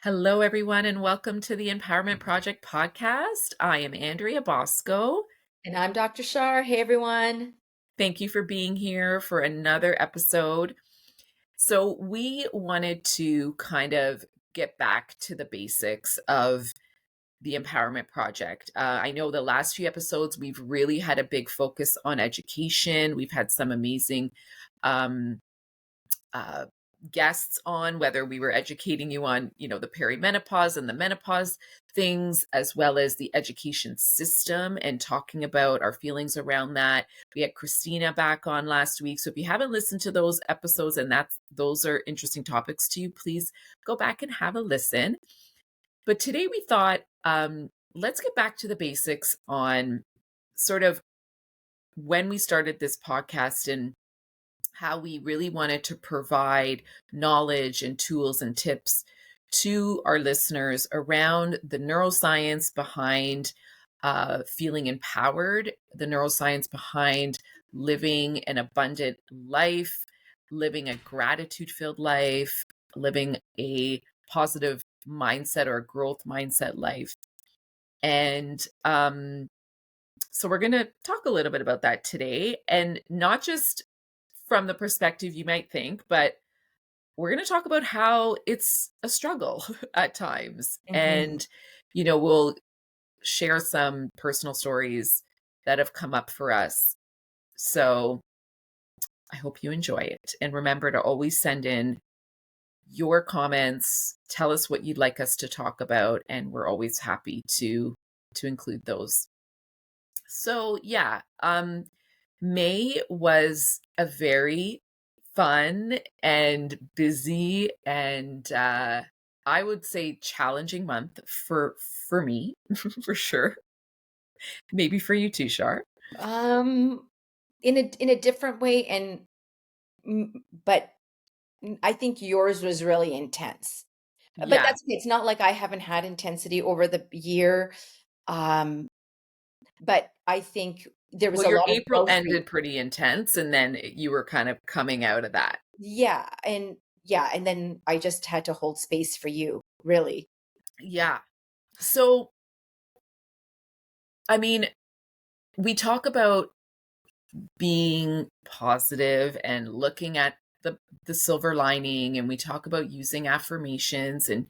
Hello, everyone, and welcome to the Empowerment Project podcast. I am Andrea Bosco. And I'm Dr. Shar. Hey, everyone. Thank you for being here for another episode. So, we wanted to kind of get back to the basics of the Empowerment Project. I know the last few episodes, we've really had a big focus on education. We've had some amazing um, uh, guests on, whether we were educating you on, the perimenopause and the menopause things, as well as the education system and talking about our feelings around that. We had Christina back on last week. So if you haven't listened to those episodes and those are interesting topics to you, please go back and have a listen. But today we thought, let's get back to the basics on sort of when we started this podcast and how we really wanted to provide knowledge and tools and tips to our listeners around the neuroscience behind feeling empowered, the neuroscience behind living an abundant life, living a gratitude filled life, living a positive mindset or a growth mindset life. And so we're going to talk a little bit about that today, and not just from the perspective you might think, but we're going to talk about how it's a struggle at times. Mhm. And, we'll share some personal stories that have come up for us. So I hope you enjoy it. And remember to always send in your comments, tell us what you'd like us to talk about, and we're always happy to include those. So yeah, May was a very fun and busy and I would say challenging month for me, for sure. Maybe for you too, Shar. Um, in a different way, but I think yours was really intense. But Yeah. that's okay. It's not like I haven't had intensity over the year. Um, but I think there was Well, a your lot of April growth for you. ended pretty intense and then you were kind of coming out of that. And then I just had to hold space for you, really. Yeah. So, I mean, we talk about being positive and looking at the silver lining, and we talk about using affirmations and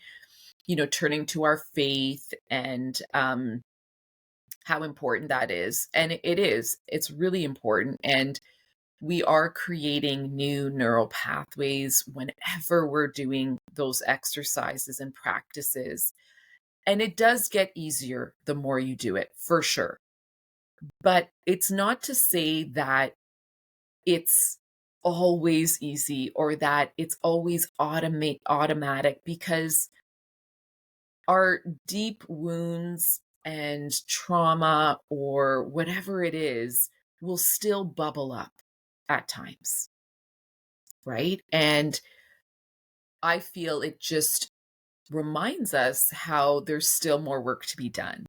turning to our faith and how important that is. And it's really important, and we are creating new neural pathways whenever we're doing those exercises and practices, and it does get easier the more you do it, for sure. But it's not to say that it's always easy or that it's always automatic, because our deep wounds and trauma or whatever it is will still bubble up at times, right? And I feel it just reminds us how there's still more work to be done.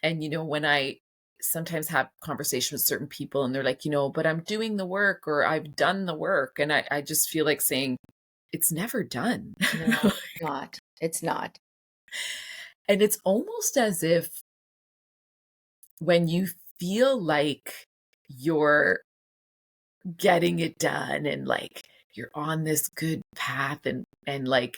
And when I sometimes have conversations with certain people and they're like, but I'm doing the work or I've done the work. And I just feel like saying, it's never done. No, it's not. It's not. And it's almost as if when you feel like you're getting it done and like you're on this good path and like,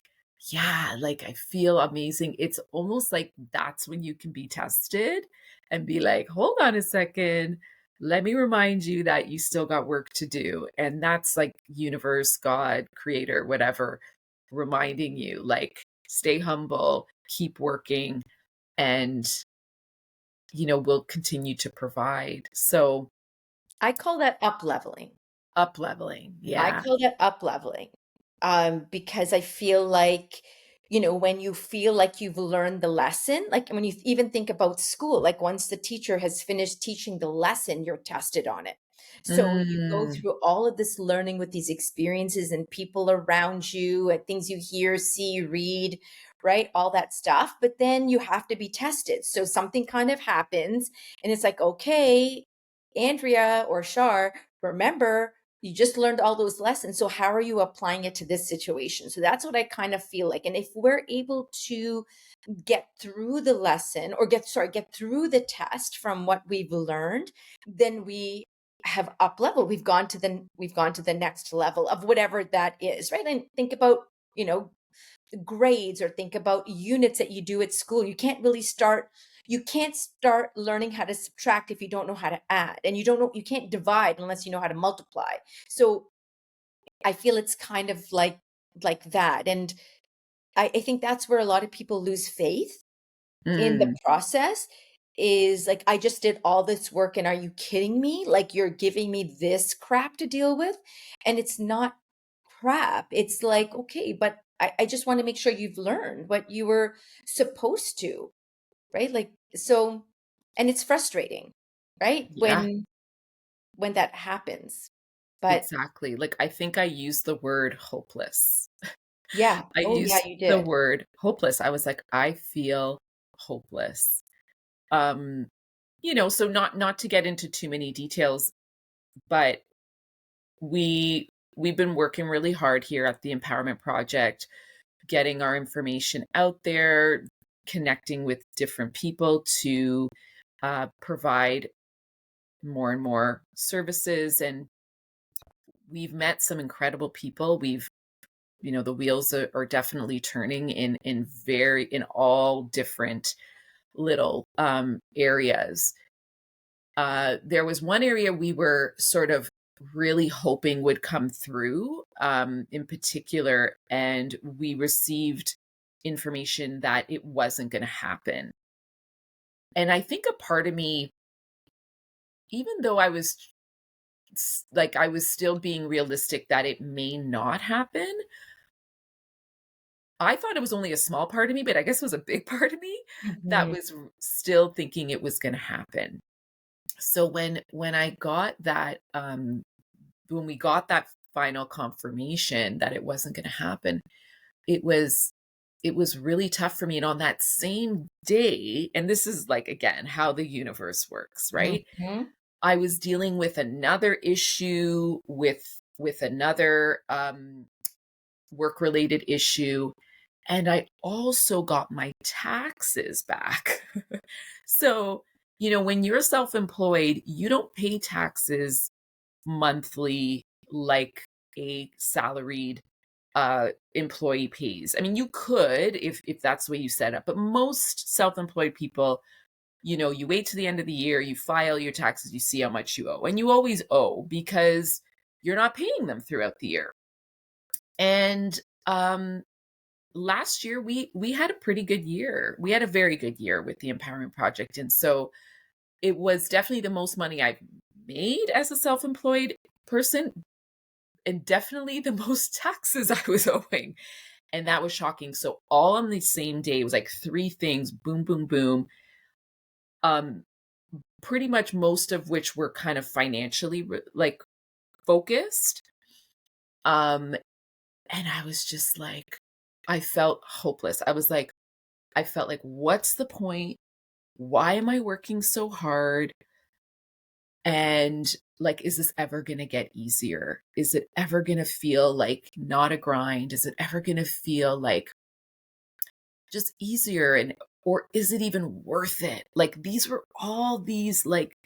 yeah, like I feel amazing, it's almost like that's when you can be tested and be like, hold on a second, let me remind you that you still got work to do. And that's like universe, God, creator, whatever, reminding you, like, stay humble, keep working, and we'll continue to provide. So I call that up leveling. up leveling, I yeah. call that up leveling, because I feel like, when you feel like you've learned the lesson, like when you even think about school, like once the teacher has finished teaching the lesson, you're tested on it. So you go Mm. through all of this learning with these experiences and people around you and things you hear, see, read, right? All that stuff. But then you have to be tested. So something kind of happens and it's like, okay, Andrea or Shar, remember, You just learned all those lessons. So how are you applying it to this situation? So that's what I kind of feel like. And if we're able to get through the lesson, or get through the test from what we've learned, then we have up level. We've gone to the next level of whatever that is, right? And think about, you know, grades, or think about units that you do at school. You can't start learning how to subtract if you don't know how to add, and you can't divide unless you know how to multiply. So I feel it's kind of like that. And I think that's where a lot of people lose faith in the Mm, process, is like, I just did all this work and are you kidding me? Like, you're giving me this crap to deal with. And it's not crap. It's like, okay, but I just want to make sure you've learned what you were supposed to, right? Like, so, and it's frustrating, right? yeah, When that happens. But exactly. Like, I think I used the word hopeless. yeah. I Oh yeah, used you the did. word hopeless. I was like, I feel hopeless. Um, so not to get into too many details, but we've been working really hard here at the Empowerment Project, getting our information out there, connecting with different people to provide more and more services. And we've met some incredible people. The wheels are definitely turning in all different little areas. There was one area we were sort of really hoping would come through, in particular, and we received information that it wasn't going to happen. And I think a part of me, even though I was still being realistic that it may not happen, I thought it was only a small part of me, but I guess it was a big part of me that Mhm. was still thinking it was going to happen. So when we got that final confirmation that it wasn't going to happen, it was it was really tough for me. And on that same day, and this is like again how the universe works, right? Mhm. I was dealing with another issue with another work related issue, and I also got my taxes back. So, when you're self employed, you don't pay taxes monthly like a salaried employee pays. I mean, you could if that's the way you set up, but most self-employed people, you wait to the end of the year, you file your taxes, you see how much you owe, and you always owe because you're not paying them throughout the year. And last year we had a pretty good year. We had a very good year with the Empowerment Project, and so it was definitely the most money I've made as a self-employed person, and definitely the most taxes I was owing. And that was shocking. So all on the same day, it was like three things, boom, boom, boom. Um, Pretty much most of which were kind of financially like focused. Um, and I was just like, I felt hopeless. I felt like, what's the point? Why am I working so hard? And like, is this ever going to get easier? Is it ever going to feel like not a grind? Is it ever going to feel like just easier? And or is it even worth it? Like, these were all these like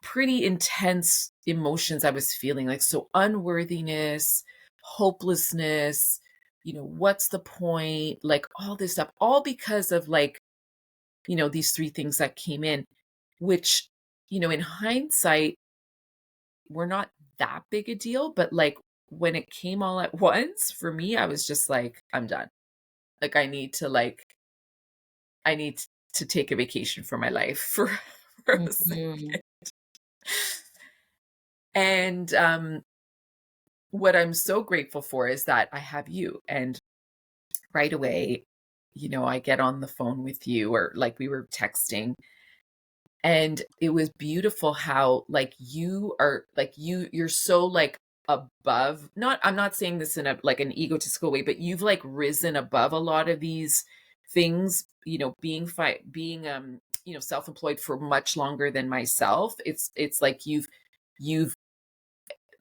pretty intense emotions I was feeling, like, so unworthiness, hopelessness, what's the point? Like, all this stuff, all because of like, these three things that came in, which, in hindsight, were not that big a deal. But like when it came all at once, for me, I was just like, I'm done. Like, I need to take a vacation from my life for a Mhm. second. And what I'm so grateful for is that I have you. And right away, I get on the phone with you, or like we were texting, and it was beautiful how like you're so like above, not, I'm not saying this in a like an egotistical way, but you've like risen above a lot of these things, being self-employed for much longer than myself. It's like you've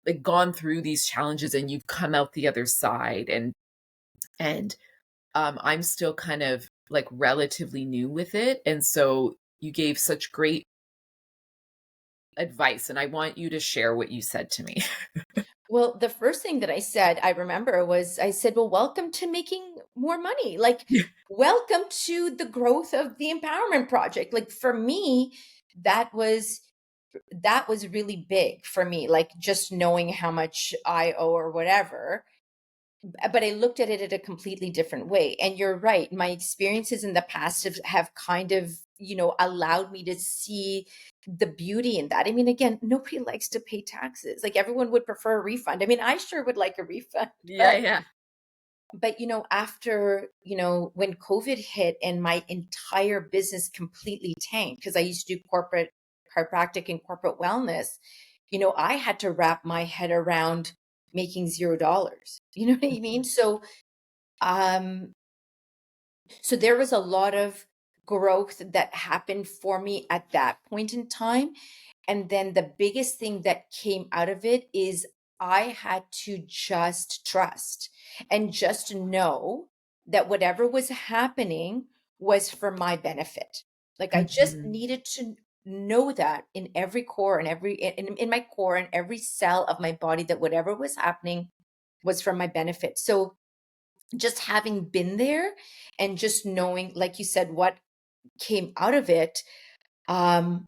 like gone through these challenges and you've come out the other side, and I'm still kind of like relatively new with it. And so you gave such great advice, and I want you to share what you said to me. Well, the first thing that I said, I remember, was I said, "Well, welcome to making more money. Like, Yeah. welcome to the growth of the empowerment project." Like for me, that was that was really big for me, like just knowing how much I owe or whatever. But I looked at it at a completely different way. And you're right. My experiences in the past have kind of, allowed me to see the beauty in that. I mean, again, nobody likes to pay taxes. Like everyone would prefer a refund. I mean, I sure would like a refund, Yeah, yeah. but after, when COVID hit and my entire business completely tanked, because I used to do corporate chiropractic and corporate wellness, I had to wrap my head around making $0. You know what I mean? Um, so there was a lot of growth that happened for me at that point in time. And then the biggest thing that came out of it is I had to just trust and just know that whatever was happening was for my benefit. Like I just Mhm. needed to know that in every core and in my core and every cell of my body, that whatever was happening was for my benefit. So just having been there and just knowing, like you said, what came out of it, um,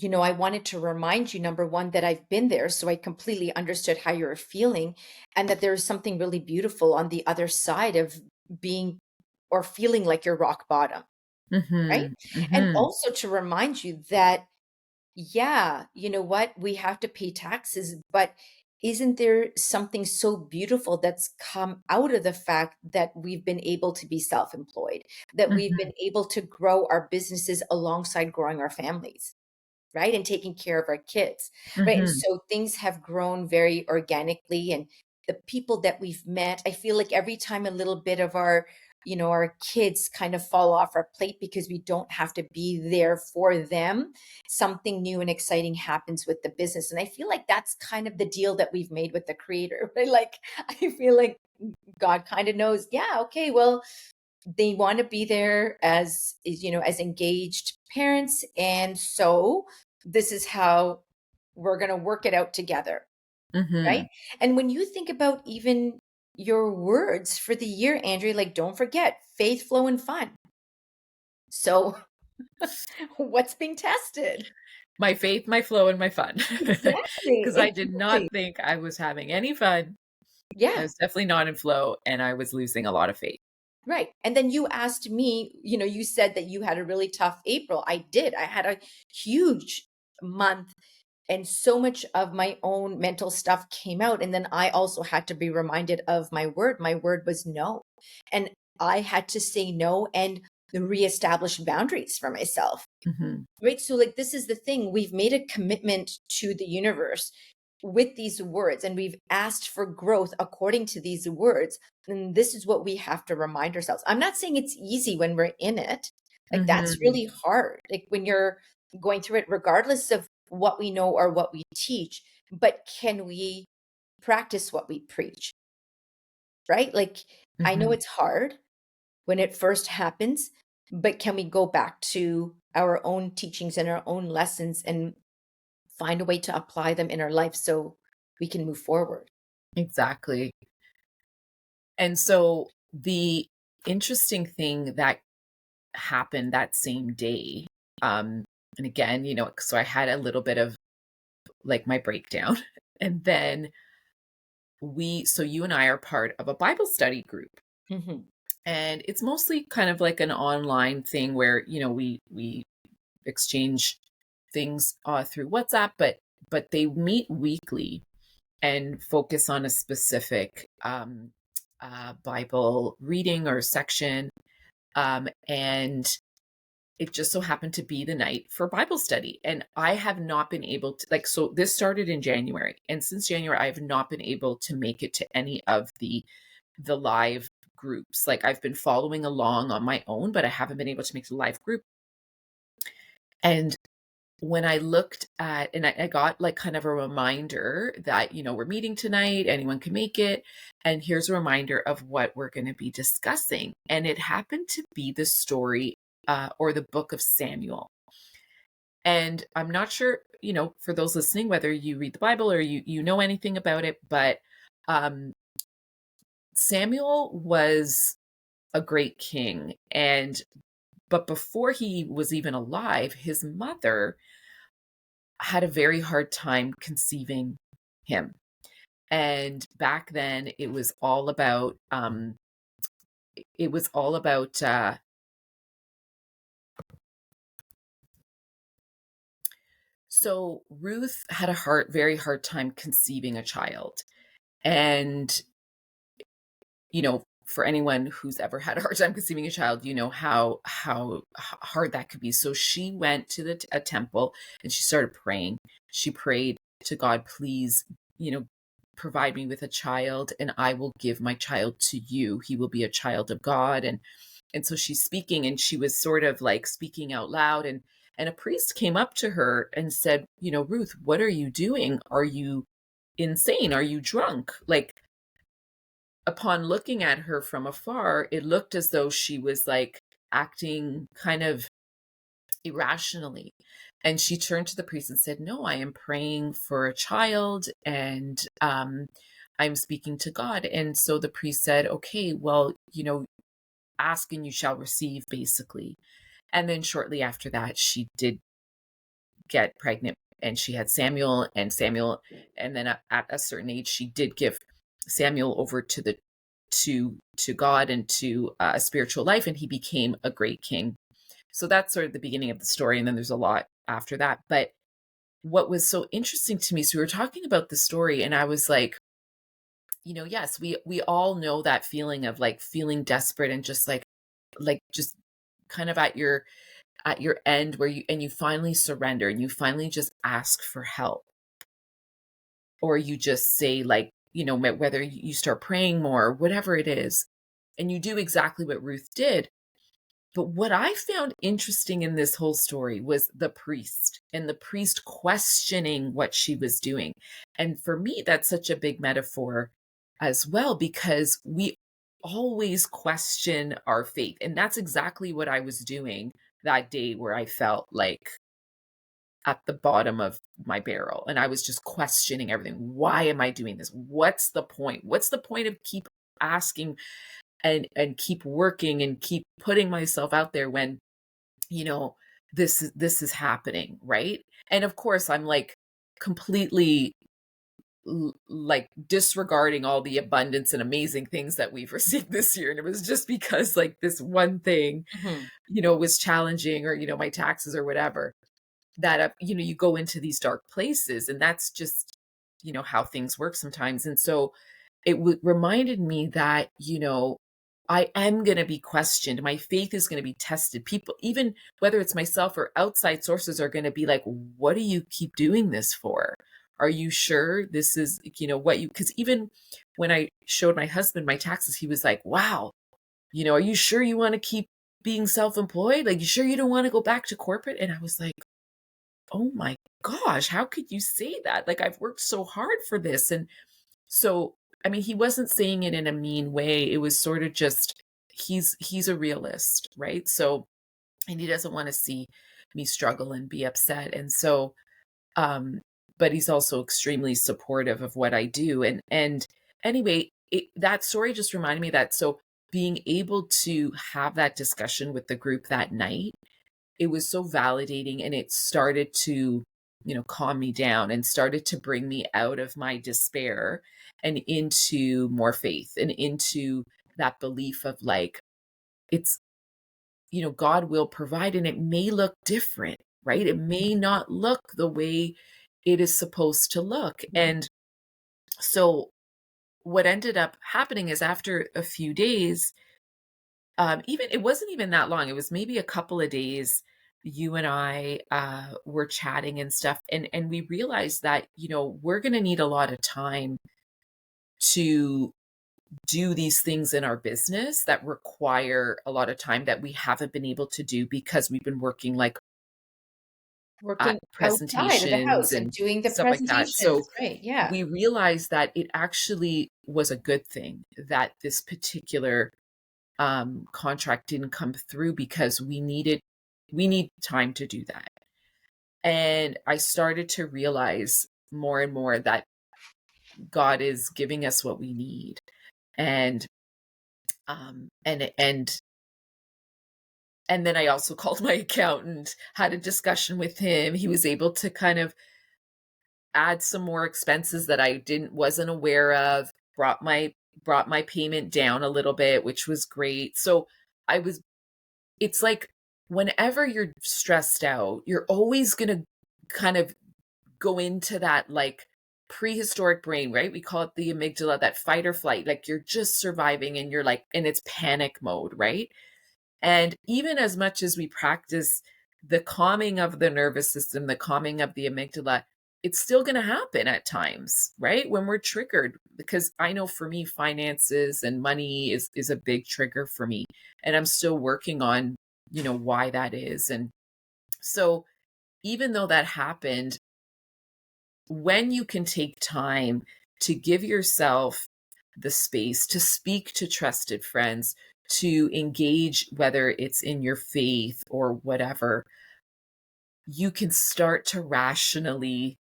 I wanted to remind you, number one, that I've been there. So I completely understood how you were feeling, and that there's something really beautiful on the other side of being or feeling like you're rock bottom, right? Mhm. And Mhm. also to remind you that, yeah, you know what? We have to pay taxes, but isn't there something so beautiful that's come out of the fact that we've been able to be self employed, that we've Mhm. been able to grow our businesses alongside growing our families? Right? And taking care of our kids, right? And Mhm. so things have grown very organically. And the people that we've met, I feel like every time a little bit of our kids kind of fall off our plate because we don't have to be there for them, something new and exciting happens with the business. And I feel like that's kind of the deal that we've made with the creator, right? Like, I feel like God kind of knows, yeah, okay, well, they want to be there as engaged parents, and so this is how we're going to work it out together, right? Mhm. And when you think about even your words for the year, Andrea, like, don't forget faith, flow, and fun. So what's being tested? My faith, my flow, and my fun. Exactly, Because I did not exactly. think I was having any fun. I Yeah. was definitely not in flow, and I was losing a lot of faith. Right. And then you asked me, you said that you had a really tough April. I did. I had a huge month, and so much of my own mental stuff came out. And then I also had to be reminded of my word. My word was no. And I had to say no and reestablish boundaries for myself. Mhm. Right. So, like, this is the thing. We've made a commitment to the universe with these words, and we've asked for growth according to these words. And this is what we have to remind ourselves. I'm not saying it's easy when we're in it. Like, that's Mhm. really hard. Like, when you're going through it, regardless of what we know or what we teach, but can we practice what we preach? Right. Like, I know Mhm. it's hard when it first happens, but can we go back to our own teachings and our own lessons and find a way to apply them in our life so we can move forward? Exactly. And so the interesting thing that happened that same day, um, and again, so I had a little bit of like my breakdown, and then so you and I are part of a Bible study group. Mhm. And it's mostly kind of like an online thing where, we exchange things through WhatsApp, but they meet weekly and focus on a specific Bible reading or section. And it just so happened to be the night for Bible study. And I have not been able to, like, so this started in January. And since January, I have not been able to make it to any of the live groups. Like, I've been following along on my own, but I haven't been able to make the live group. And when I looked at, and I got like kind of a reminder that, we're meeting tonight, anyone can make it. And here's a reminder of what we're going to be discussing. And it happened to be the story or the book of Samuel. And I'm not sure, for those listening, whether you read the Bible or you know anything about it, but um, Samuel was a great king. But before he was even alive, his mother had a very hard time conceiving him. And back then it was all about so Ruth had a very hard time conceiving a child. And for anyone who's ever had a hard time conceiving a child, you know how hard that could be. So she went to a temple and she started praying. She prayed to God, please, provide me with a child, and I will give my child to you. He will be a child of God. And so she's speaking, and she was sort of like speaking out loud, and a priest came up to her and said, Ruth, what are you doing? Are you insane? Are you drunk? Like, upon looking at her from afar, it looked as though she was like acting kind of irrationally. And she turned to the priest and said, no, I am praying for a child, and I'm speaking to God. And so the priest said, okay, well, ask and you shall receive, basically. And then shortly after that, she did get pregnant, and she had Samuel. And then at a certain age, she did give Samuel over to God and to a spiritual life, and he became a great king. So that's sort of the beginning of the story, and then there's a lot after that. But what was so interesting to me, so we were talking about the story, and I was like, yes, we all know that feeling of like feeling desperate and just like just kind of at your end, where you finally surrender and you finally just ask for help, or you just say, like, whether you start praying more, whatever it is, and you do exactly what Ruth did. But what I found interesting in this whole story was the priest, and the priest questioning what she was doing. And for me, that's such a big metaphor as well, because we always question our faith. And that's exactly what I was doing that day, where I felt like at the bottom of my barrel, and I was just questioning everything. Why am I doing this? What's the point? What's the point of keep asking and keep working and keep putting myself out there when, you know this is happening, right? And of course, I'm like completely like disregarding all the abundance and amazing things that we've received this year, and it was just because like this one thing Mhm. was challenging, or my taxes or whatever, that you go into these dark places, and that's just how things work sometimes. And so it reminded me that I am going to be questioned. My faith is going to be tested. People, even whether it's myself or outside sources, are going to be like, what do you keep doing this for? Are you sure this is what you, because even when I showed my husband my taxes, he was like, wow, are you sure you want to keep being self-employed? Like, you sure you don't want to go back to corporate? And I was like, oh my gosh, how could you say that? Like, I've worked so hard for this. And so, I mean, he wasn't saying it in a mean way. It was sort of just, he's a realist, right? So, and he doesn't want to see me struggle and be upset. And so, um, but he's also extremely supportive of what I do. And anyway, that story just reminded me that, so being able to have that discussion with the group that night, it was so validating, and it started to calm me down and started to bring me out of my despair and into more faith and into that belief of like, it's God will provide, and it may look different, right? It may not look the way it is supposed to look. And so what ended up happening is, after a few days, even it wasn't even that long. It was maybe a couple of days. You and I were chatting and stuff, and we realized that we're going to need a lot of time to do these things in our business that require a lot of time that we haven't been able to do because we've been working like Working outside of the presentations house and and doing the stuff like that. presentations, So right, yeah. we realized that it actually was a good thing that this particular contract didn't come through because we need time to do that. And I started to realize more and more that God is giving us what we need. And um and and and then I also called my accountant, had a discussion with him. He was able to kind of add some more expenses that I didn't wasn't aware of, brought my payment down a little bit, which was great. So I was it's like whenever you're stressed out, you're always going to kind of go into that like prehistoric brain, right? We call it the amygdala, that fight or flight. Like you're just surviving and you're like, and it's panic mode, right? And even as much as we practice the calming of the nervous system, the calming of the amygdala, it's still going to happen at times, right? When we're triggered, because I know for me, finances and money is a big trigger for me. And I'm still working on, why that is. And so even though that happened, when you can take time to give yourself the space to speak to trusted friends, to engage, whether it's in your faith or whatever, you can start to rationally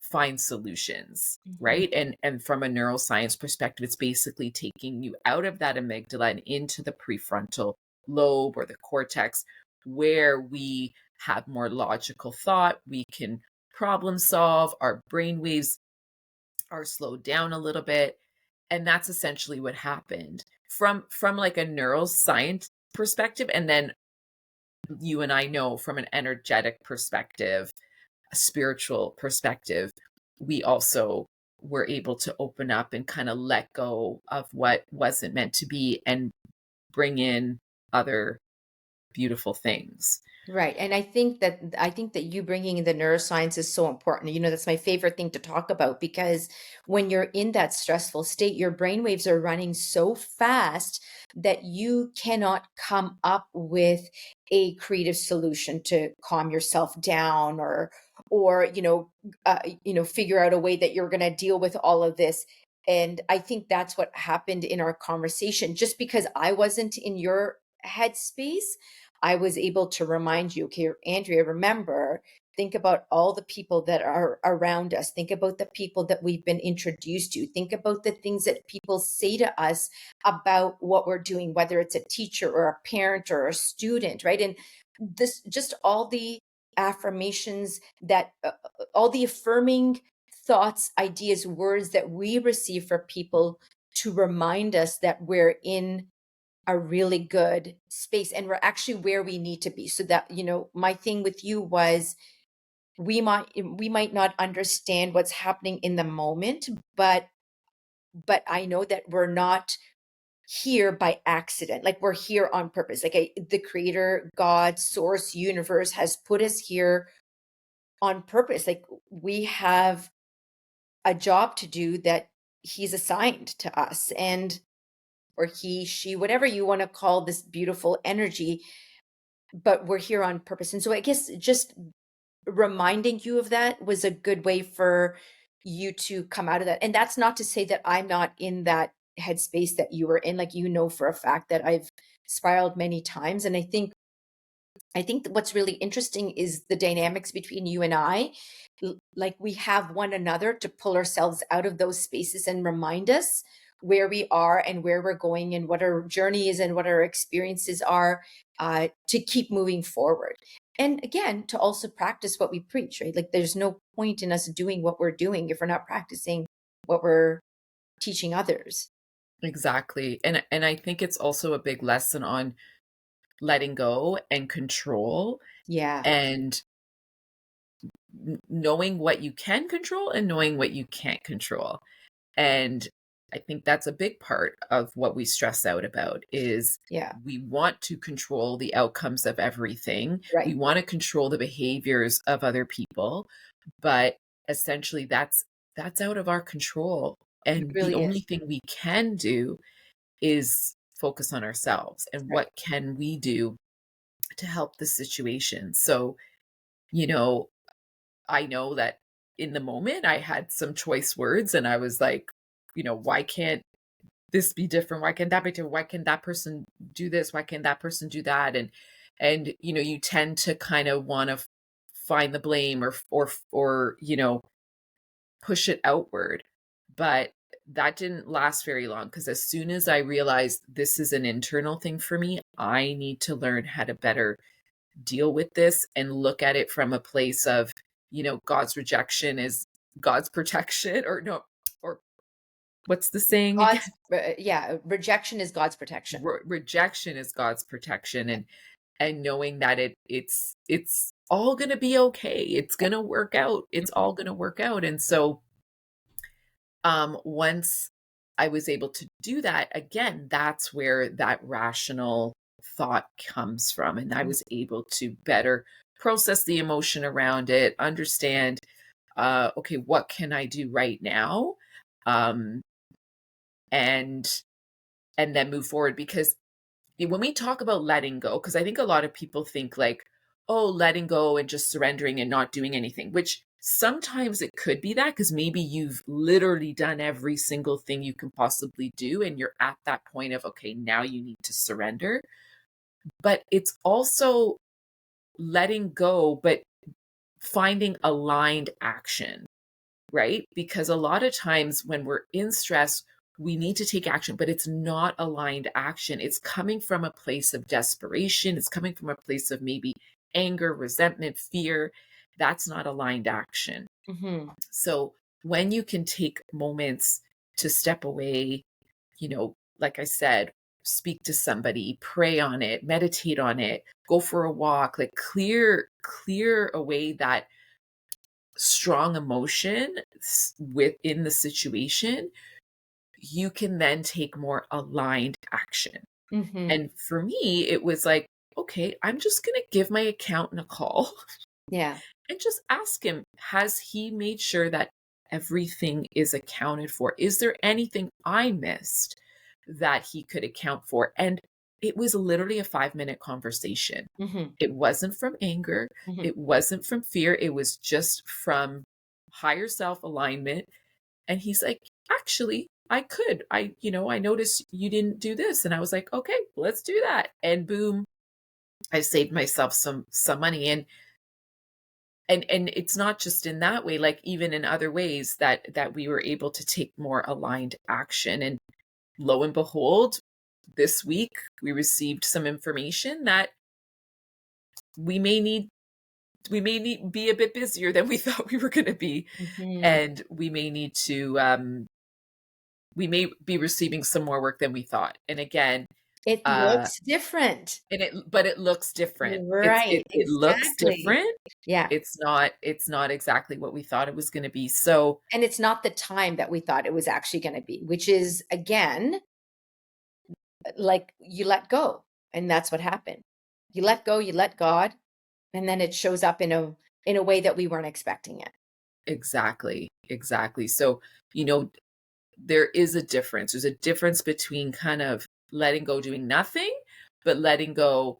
find solutions, Mhm. right? And from a neuroscience perspective, it's basically taking you out of that amygdala and into the prefrontal lobe or the cortex, where we have more logical thought, we can problem solve, our brain waves are slowed down a little bit. And that's essentially what happened from like a neuroscience perspective. And then you and I know from an energetic perspective, a spiritual perspective, we also were able to open up and kind of let go of what wasn't meant to be and bring in other beautiful things. Right. And I think that you bringing in the neuroscience is so important. That's my favorite thing to talk about because when you're in that stressful state, your brain waves are running so fast that you cannot come up with a creative solution to calm yourself down or figure out a way that you're going to deal with all of this. And I think that's what happened in our conversation. Just because I wasn't in your headspace, I was able to remind you, okay, Andrea, remember, think about all the people that are around us. Think about the people that we've been introduced to. Think about the things that people say to us about what we're doing, whether it's a teacher or a parent or a student, right? And this just all the affirmations that all the affirming thoughts, ideas, words that we receive from people to remind us that we're in a really good space and we're actually where we need to be. So that, my thing with you was we might not understand what's happening in the moment, but I know that we're not here by accident. Like we're here on purpose. Like the creator, God, source, universe has put us here on purpose. Like we have a job to do that he's assigned to us, and or he, she, whatever you want to call this beautiful energy, but we're here on purpose. And so I guess just reminding you of that was a good way for you to come out of that. And that's not to say that I'm not in that headspace that you were in. Like, for a fact that I've spiraled many times. And I think that what's really interesting is the dynamics between you and I. Like we have one another to pull ourselves out of those spaces and remind us where we are and where we're going and what our journey is and what our experiences are, to keep moving forward. And again, to also practice what we preach, right? Like there's no point in us doing what we're doing if we're not practicing what we're teaching others. Exactly. And I think it's also a big lesson on letting go and control, Yeah, and knowing what you can control and knowing what you can't control. And I think that's a big part of what we stress out about is yeah, we want to control the outcomes of everything. We right. want to control the behaviors of other people, but essentially that's out of our control. It And the really only is. thing we can do is focus on ourselves and Right. what can we do to help the situation. So you know, I know that in the moment I had some choice words and I was like, why can't this be different? Why can't that be different? Why can that person do this? Why can't that person do that? And you tend to kind of want to find the blame or push it outward. But that didn't last very long because as soon as I realized this is an internal thing for me, I need to learn how to better deal with this and look at it from a place of, God's rejection is God's protection, or no, or what's the saying again? Yeah, rejection is God's protection. Rejection is God's protection, and knowing that it's all going to be okay. It's going to work out. It's all going to work out. And so once I was able to do that, again, that's where that rational thought comes from. And I Mhm. was able to better process the emotion around it, understand, okay, what can I do right now? Um, and and then move forward because when we talk about letting go, because I think a lot of people think like, oh, letting go and just surrendering and not doing anything, which sometimes it could be that because maybe you've literally done every single thing you can possibly do and you're at that point of, okay, now you need to surrender. But it's also letting go, but finding aligned action, right? Because a lot of times when we're in stress, we need to take action, but it's not aligned action. It's coming from a place of desperation. It's coming from a place of maybe anger, resentment, fear. That's not aligned action. Mhm. So when you can take moments to step away, like I said, speak to somebody, pray on it, meditate on it, go for a walk, like clear away that strong emotion within the situation, you can then take more aligned action. Mhm. And for me, it was like, okay, I'm just going to give my accountant a call Yeah. and just ask him, has he made sure that everything is accounted for? Is there anything I missed that he could account for? And it was literally a 5-minute conversation. Mhm. It wasn't from anger. Mhm. It wasn't from fear. It was just from higher self alignment. And he's like, actually, I could. I noticed you didn't do this. And I was like, okay, let's do that. And boom, I saved myself some money. And it's not just in that way, like even in other ways that we were able to take more aligned action. And lo and behold, this week we received some information that we may need be a bit busier than we thought we were going to be, Mhm. and we may be receiving some more work than we thought. And again, It uh looks different. but it looks different. It Right, it looks exactly. different. Yeah, It's not exactly what we thought it was going to be. So and it's not the time that we thought it was actually gonna be, which is, again, like, you let go, and that's what happened. You let go, you let God, and then it shows up in a way that we weren't expecting it. exactly. So, you know, there is a difference. There's a difference between kind of letting go, doing nothing, but letting go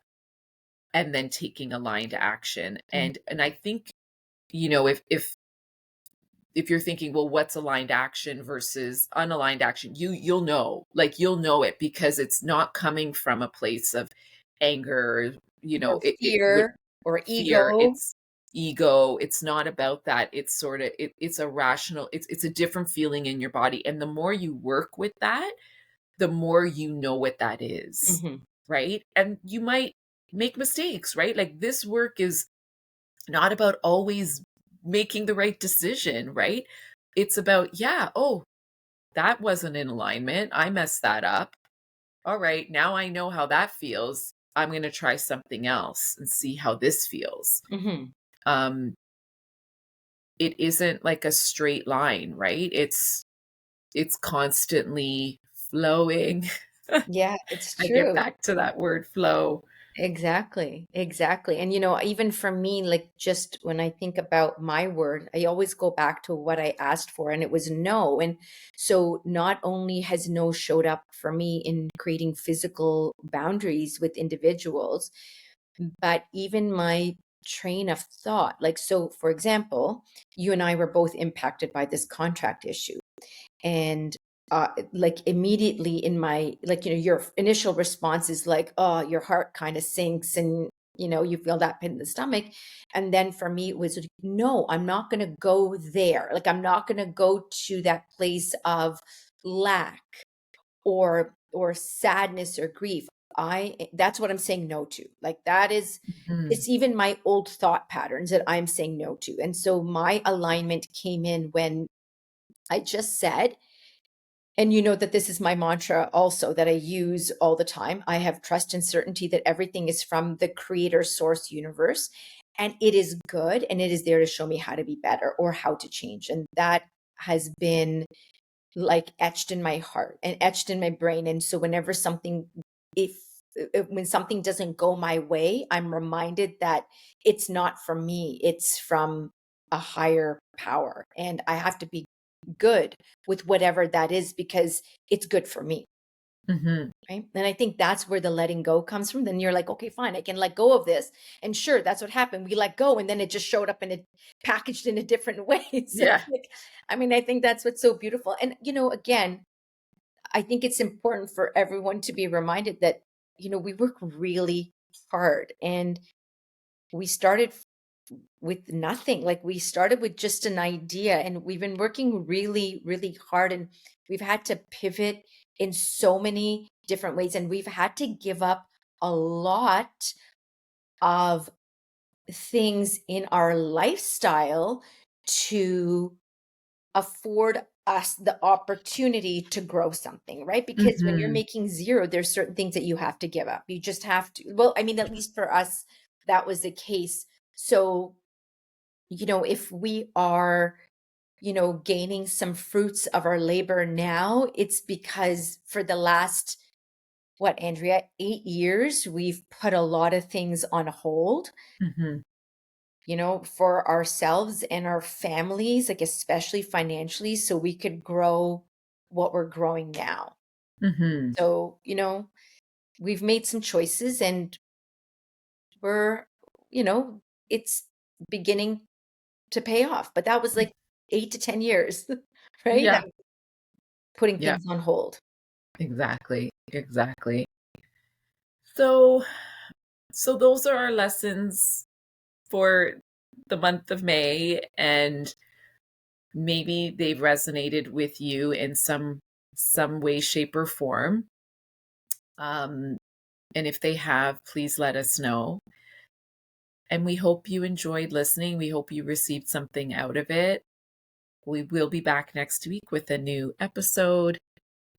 and then taking aligned action. Mhm. And I think, if you're thinking, well, what's aligned action versus unaligned action, you'll know it because it's not coming from a place of anger. Or It would fear or fear. ego. It's ego. It's not about that. It's sort of it's a rational. It's a different feeling in your body, and the more you work with that, the more you know what that is, Mhm. right? And you might make mistakes, right? Like this work is not about always making the right decision, right? It's about, yeah, oh, that wasn't in alignment. I messed that up. All right, now I know how that feels. I'm going to try something else and see how this feels. Mhm. Um, it isn't like a straight line, right? It's constantly flowing. Yeah, it's I get true. back to that word flow. Exactly, exactly. And even for me, like, just when I think about my word, I always go back to what I asked for, and it was no. And so not only has no showed up for me in creating physical boundaries with individuals, but even my train of thought. Like, so for example, you and I were both impacted by this contract issue. And like immediately in my, like, your initial response is like, oh, your heart kind of sinks and, you feel that pit in the stomach. And then for me, it was like, no, I'm not going to go there. Like, I'm not going to go to that place of lack or sadness or grief. That's what I'm saying no to. Like, that is, Mhm. it's even my old thought patterns that I'm saying no to. And so my alignment came in when I just said, and you know that this is my mantra also that I use all the time. I have trust and certainty that everything is from the creator source universe, and it is good, and it is there to show me how to be better or how to change. And that has been like etched in my heart and etched in my brain. And so whenever something, if when something doesn't go my way, I'm reminded that it's not from me, it's from a higher power. And I have to be good with whatever that is because it's good for me. Mhm. Right. And I think that's where the letting go comes from. Then you're like, okay, fine, I can let go of this. And sure, that's what happened. We let go and then it just showed up in a packaged in a different way. So Yeah. like, I mean, I think that's what's so beautiful. And again, I think it's important for everyone to be reminded that, we work really hard and we started with nothing. Like, we started with just an idea and we've been working really, really hard, and we've had to pivot in so many different ways, and we've had to give up a lot of things in our lifestyle to afford us the opportunity to grow something, right? Because when you're Mhm. making zero, there's certain things that you have to give up. You just have to. Well, I mean, at least for us, that was the case. So, if we are, gaining some fruits of our labor now, it's because for the last, what, Andrea, 8 years, we've put a lot of things on hold, Mhm. for ourselves and our families, like especially financially, so we could grow what we're growing now. Mhm. So, we've made some choices and we're, you know, it's beginning to pay off. But that was like 8 to 10 years, right? Yeah. Of putting Yeah. things on hold. Exactly. Exactly. So so those are our lessons for the month of May, and maybe they've resonated with you in some way, shape, or form. Um, and if they have, please let us know. And we hope you enjoyed listening. We hope you received something out of it. We will be back next week with a new episode.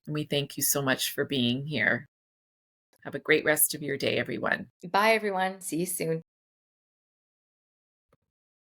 And we thank you so much for being here. Have a great rest of your day, everyone. Bye, everyone. See you soon.